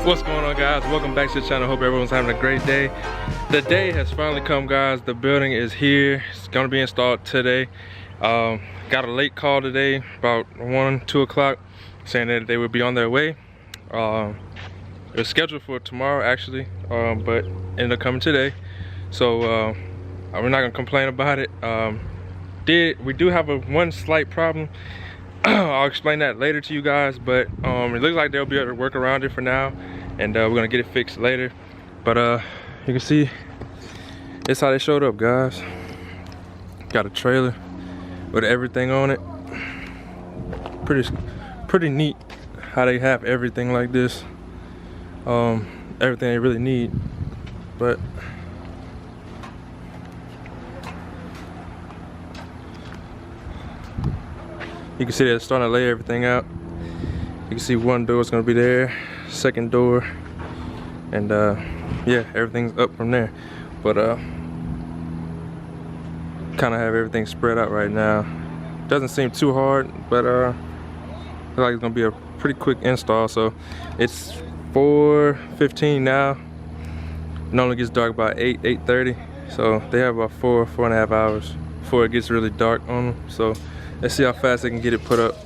What's going on, guys? Welcome back to the channel. Hope everyone's having a great day. The day has finally come, guys. The building is here. It's gonna be installed today. Got a late call today, about 1-2 o'clock, saying that they would be on their way. It was scheduled for tomorrow actually, but ended up coming today. So we're not gonna complain about it. We do have one slight problem. I'll explain that later to you guys, but it looks like they'll be able to work around it for now, and we're gonna get it fixed later. But you can see it's how they showed up, guys. Got a trailer with everything on it. Pretty neat how they have everything like this. Everything they really need. But you can see they're starting to lay everything out. You can see one door is gonna be there, second door, and yeah, everything's up from there. But kind of have everything spread out right now. Doesn't seem too hard, but looks like it's gonna be a pretty quick install. So it's 4:15 now. It normally gets dark by 8:30. So they have about 4.5 hours before it gets really dark on them. So let's see how fast they can get it put up.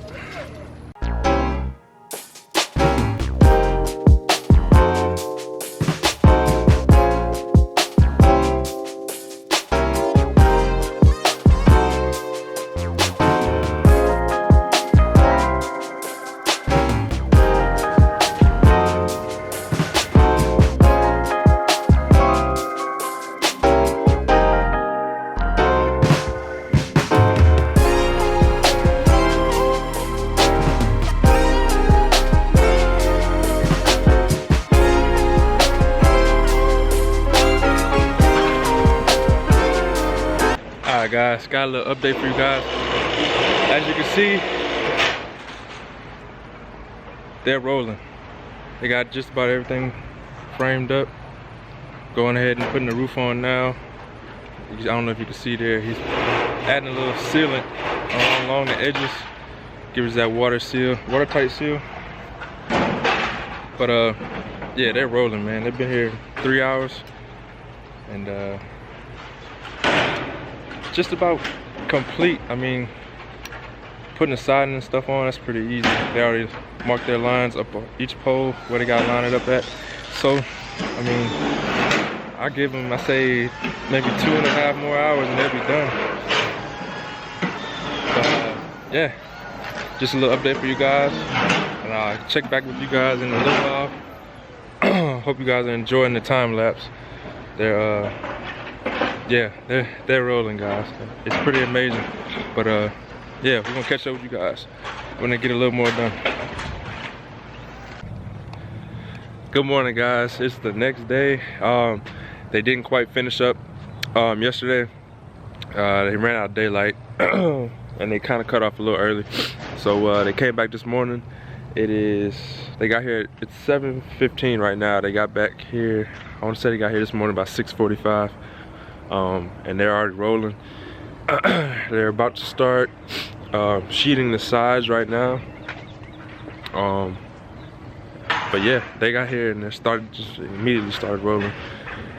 Alright guys, got a little update for you guys. As you can see, they're rolling. They got just about everything framed up. Going ahead and putting the roof on now. I don't know if you can see there, he's adding a little sealant along the edges. Gives that watertight seal. But yeah, they're rolling, man. They've been here 3 hours, and just about complete. I mean, putting the siding and stuff on, that's pretty easy. They already marked their lines up on each pole where they got lined up at. So, I mean, I give them, I say, maybe 2.5 more hours and they'll be done. But yeah, just a little update for you guys. And I'll check back with you guys in a little while. Hope you guys are enjoying the time lapse. Yeah, they're rolling, guys. It's pretty amazing. But yeah, we're gonna catch up with you guys when they get a little more done. Good morning, guys. It's the next day. They didn't quite finish up yesterday. They ran out of daylight and they kind of cut off a little early. So they came back this morning. They got here, it's 7:15 right now. They got back here, I want to say they got here this morning about 6:45. And they're already rolling. They're about to start sheeting the sides right now. But yeah, they got here and they just immediately started rolling.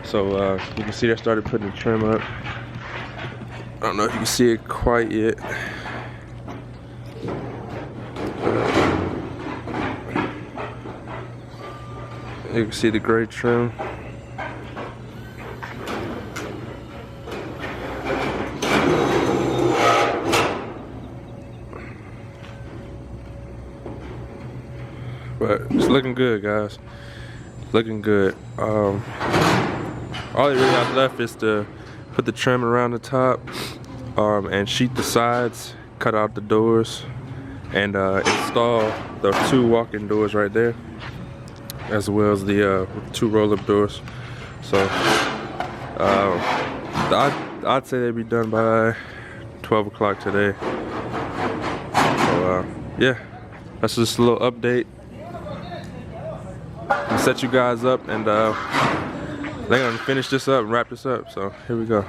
So you can see they started putting the trim up. I don't know if you can see it quite yet. You can see the gray trim. But it's looking good, guys. Looking good. All they really have left is to put the trim around the top, and sheet the sides, cut out the doors, and install the 2 walk-in doors right there, as well as the 2 roll-up doors. So I'd say they'd be done by 12 o'clock today. So yeah, that's just a little update. I'll set you guys up, and they're gonna finish this up and wrap this up. So here we go.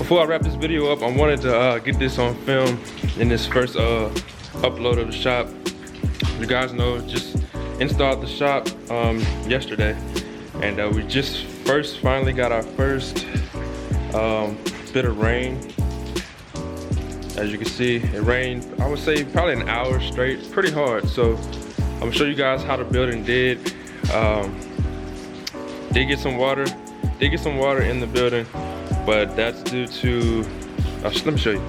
Before I wrap this video up, I wanted to get this on film in this first upload of the shop. You guys know, just installed the shop yesterday, and we just finally got our first bit of rain. As you can see, it rained, I would say probably an hour straight, pretty hard. So I'm gonna show you guys how the building did. Did get some water in the building, but that's due to, let me show you.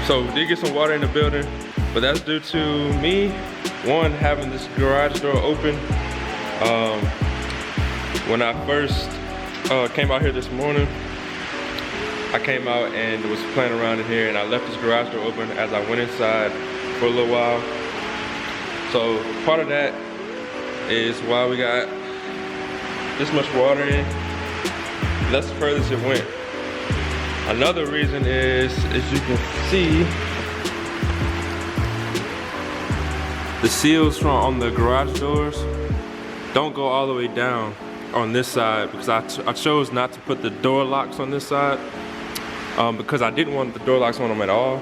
So did get some water in the building, but that's due to me, one, having this garage door open. When I first came out here this morning, I came out and was playing around in here, and I left this garage door open as I went inside for a little while. So part of that is why we got this much water in. That's the furthest it went. Another reason is, as you can see, the seals on the garage doors don't go all the way down on this side, because I chose not to put the door locks on this side because I didn't want the door locks on them at all.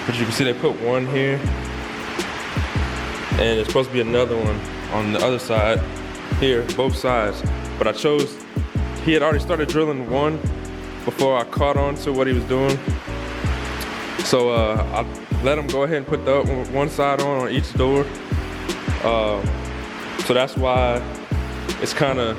But you can see they put one here, and there's supposed to be another one on the other side here, both sides. But I chose, he had already started drilling one before I caught on to what he was doing. So I let him go ahead and put the one side on each door. So that's why it's kind of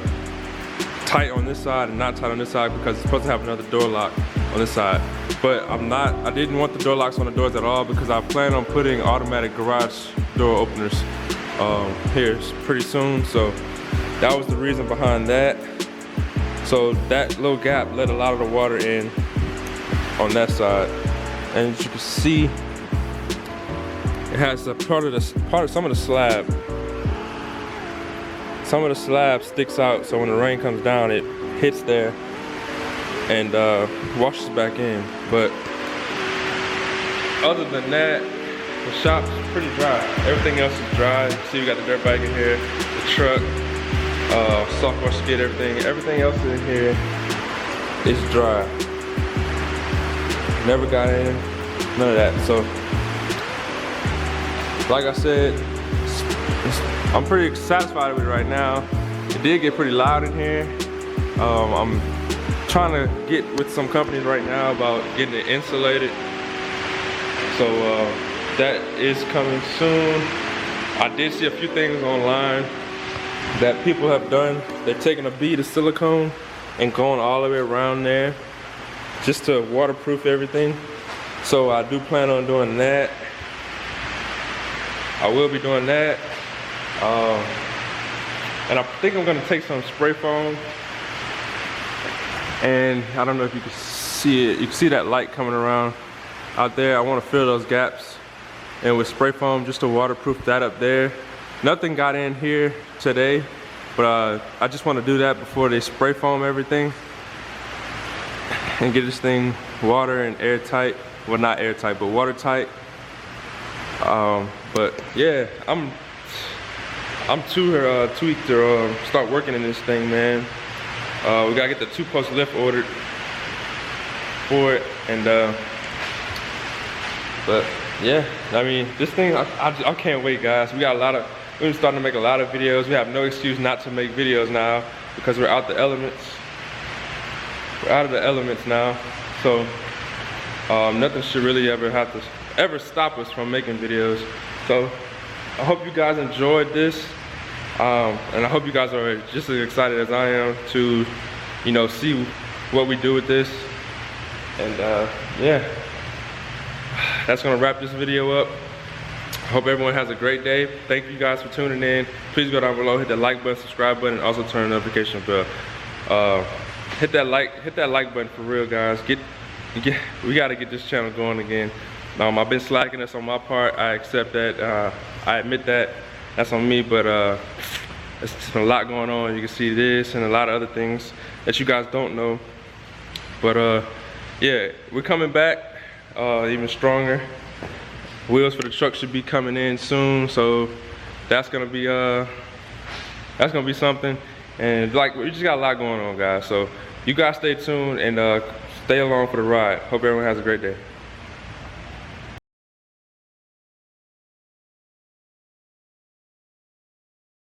tight on this side and not tight on this side, because it's supposed to have another door lock on this side. But I didn't want the door locks on the doors at all, because I plan on putting automatic garage door openers here pretty soon. So that was the reason behind that. So that little gap let a lot of the water in on that side. And as you can see, it has a some of the slab. Some of the slab sticks out, so when the rain comes down, it hits there and washes back in. But other than that, the shop's pretty dry. Everything else is dry. You see, we got the dirt bike in here, the truck, software skid, everything else in here is dry. Never got in, none of that. So, like I said, I'm pretty satisfied with it right now. It did get pretty loud in here. I'm trying to get with some companies right now about getting it insulated. So that is coming soon. I did see a few things online that people have done. They're taking a bead of silicone and going all the way around there just to waterproof everything. So I do plan on doing that. I will be doing that. And I think I'm gonna take some spray foam, and I don't know if you can see it. You can see that light coming around out there. I wanna fill those gaps, and with spray foam just to waterproof that up there. Nothing got in here today, but I just wanna do that before they spray foam everything and get this thing water and airtight. Well, not airtight, but watertight. But yeah, I'm too tweaked to start working in this thing, man. We gotta get the 2-post lift ordered for it, and but yeah, I mean, this thing, I can't wait, guys. We're starting to make a lot of videos. We have no excuse not to make videos now, because we're out the elements. We're out of the elements now, so nothing should really ever stop us from making videos. So I hope you guys enjoyed this, and I hope you guys are just as excited as I am to, you know, see what we do with this. And yeah, that's gonna wrap this video up. I hope everyone has a great day. Thank you guys for tuning in. Please go down below, hit that like button, subscribe button, and also turn the notification bell. Hit that like button for real, guys. We gotta get this channel going again. I've been slacking this on my part. I accept that. I admit that. That's on me, but it's just a lot going on. You can see this and a lot of other things that you guys don't know. But yeah, we're coming back even stronger. Wheels for the truck should be coming in soon, so that's gonna be that's gonna be something. And like, we just got a lot going on, guys. So you guys stay tuned and stay along for the ride. Hope everyone has a great day.